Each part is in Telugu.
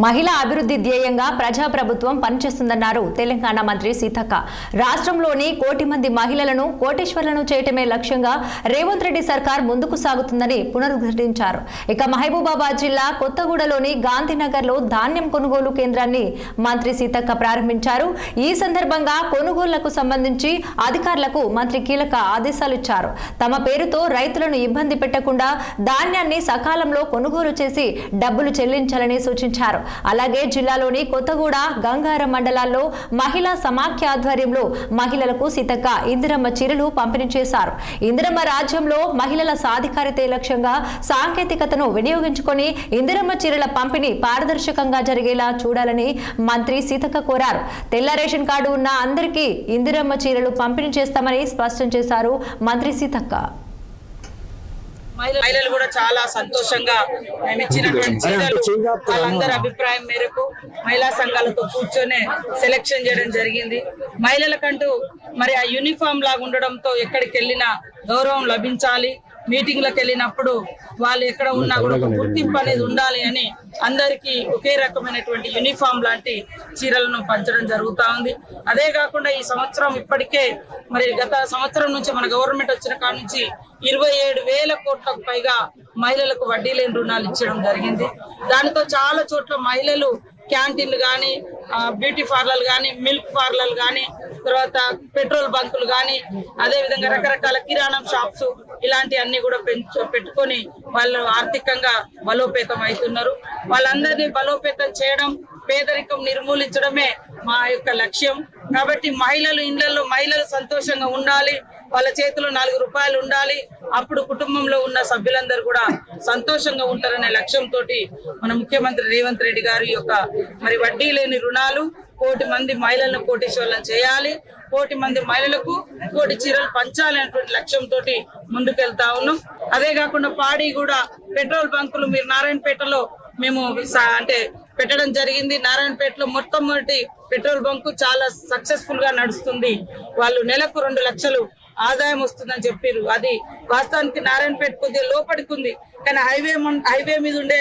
మహిళా అభివృద్ధి ధ్యేయంగా ప్రజాప్రభుత్వం పనిచేస్తుందన్నారు తెలంగాణ మంత్రి సీతక్క. రాష్ట్రంలోని కోటి మంది మహిళలను కోటీశ్వరులను చేయటమే లక్ష్యంగా రేవంత్ రెడ్డి సర్కార్ ముందుకు సాగుతుందని పునరుద్ఘాటించారు. ఇక మహబూబాబాద్ జిల్లా కొత్తగూడలోని గాంధీనగర్లో ధాన్యం కొనుగోలు కేంద్రాన్ని మంత్రి సీతక్క ప్రారంభించారు. ఈ సందర్భంగా కొనుగోళ్లకు సంబంధించి అధికారులకు మంత్రి కీలక ఆదేశాలు ఇచ్చారు. తమ పేరుతో రైతులను ఇబ్బంది పెట్టకుండా ధాన్యాన్ని సకాలంలో కొనుగోలు చేసి డబ్బులు చెల్లించాలని సూచించారు. అలాగే జిల్లాలోని కొత్తగూడ గంగారం మండలాల్లో మహిళా సమాఖ్య ఆధ్వర్యంలో మహిళలకు సీతక్క ఇందిరమ్మ చీరలు పంపిణీ చేశారు. ఇందిరమ్మ రాజ్యంలో మహిళల సాధికారితే లక్ష్యంగా సాంకేతికతను వినియోగించుకొని ఇందిరమ్మ చీరల పంపిణీ పారదర్శకంగా జరిగేలా చూడాలని మంత్రి సీతక్క కోరారు. తెల్ల రేషన్ కార్డు ఉన్న అందరికీ ఇందిరమ్మ చీరలు పంపిణీ చేస్తామని స్పష్టం చేశారు మంత్రి సీతక్క. మహిళలు కూడా చాలా సంతోషంగా మేము ఇచ్చినటువంటి చీరలు వాళ్ళందరి అభిప్రాయం మేరకు మహిళా సంఘాలతో కూర్చొని సెలెక్షన్ చేయడం జరిగింది. మహిళలకంటూ మరి ఆ యూనిఫామ్ లాగా ఉండడంతో ఎక్కడికి వెళ్ళినా గౌరవం లభించాలి. మీటింగ్లకు వెళ్ళినప్పుడు వాళ్ళు ఎక్కడ ఉన్నా కూడా ఒక గుర్తింపు అనేది ఉండాలి అని అందరికీ ఒకే రకమైనటువంటి యూనిఫామ్ లాంటి చీరలను పంచడం జరుగుతూ ఉంది. అదే కాకుండా ఈ సంవత్సరం ఇప్పటికే మరి గత సంవత్సరం నుంచి మన గవర్నమెంట్ వచ్చిన కాడ నుంచి 27,000 కోట్లకు పైగా మహిళలకు వడ్డీ లేని రుణాలు ఇచ్చడం జరిగింది. దానితో చాలా చోట్ల మహిళలు క్యాంటీన్లు కానీ, బ్యూటీ పార్లర్లు కానీ, మిల్క్ పార్లర్లు కానీ, తర్వాత పెట్రోల్ బంకులు కానీ, అదేవిధంగా రకరకాల కిరాణం షాప్స్ ఇలాంటి అన్ని కూడా పెట్టుకొని వాళ్ళు ఆర్థికంగా బలోపేతం అవుతున్నారు. వాళ్ళందరినీ బలోపేతం చేయడం, పేదరికం నిర్మూలించడమే మా యొక్క లక్ష్యం. కాబట్టి మహిళలు ఇళ్లలో మహిళలు సంతోషంగా ఉండాలి, వాళ్ళ చేతిలో 4 రూపాయలు ఉండాలి, అప్పుడు కుటుంబంలో ఉన్న సభ్యులందరూ కూడా సంతోషంగా ఉంటారనే లక్ష్యంతో మన ముఖ్యమంత్రి రేవంత్ రెడ్డి గారి యొక్క మరి వడ్డీ లేని రుణాలు 1 కోటి మంది మహిళలను కోటీశ్వరులను చేయాలి, 1 కోటి మంది మహిళలకు 1 కోటి చీరలు పంచాలి అనేటువంటి లక్ష్యంతో ముందుకెళ్తా ఉన్నాం. అదే కాకుండా పాడి కూడా పెట్రోల్ బంకులు మీరు నారాయణపేటలో మేము అంటే పెట్టడం జరిగింది. నారాయణపేటలో మొట్టమొదటి పెట్రోల్ బంకు చాలా సక్సెస్ఫుల్ గా నడుస్తుంది. వాళ్ళు నెలకు 2 లక్షలు ఆదాయం వస్తుందని చెప్పారు. అది వాస్తవానికి నారాయణపేట కొద్దిగా లోపలికి ఉంది, కానీ హైవే మీద ఉండే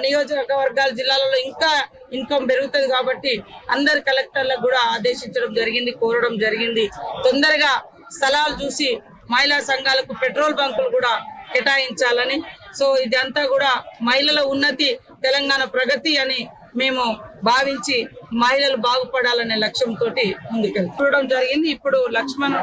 నియోజకవర్గాల జిల్లాలలో ఇంకా ఇన్కమ్ పెరుగుతుంది. కాబట్టి అందరు కలెక్టర్లకు కూడా ఆదేశించడం జరిగింది, కోరడం జరిగింది. తొందరగా స్థలాలు చూసి మహిళా సంఘాలకు పెట్రోల్ బంకులు కూడా కేటాయించాలని. సో ఇదంతా కూడా మహిళల ఉన్నతి, తెలంగాణ ప్రగతి అని మేము భావించి మహిళలు బాగుపడాలనే లక్ష్యంతో ముందుకెళ్ళడం జరిగింది. ఇప్పుడు లక్ష్మణ్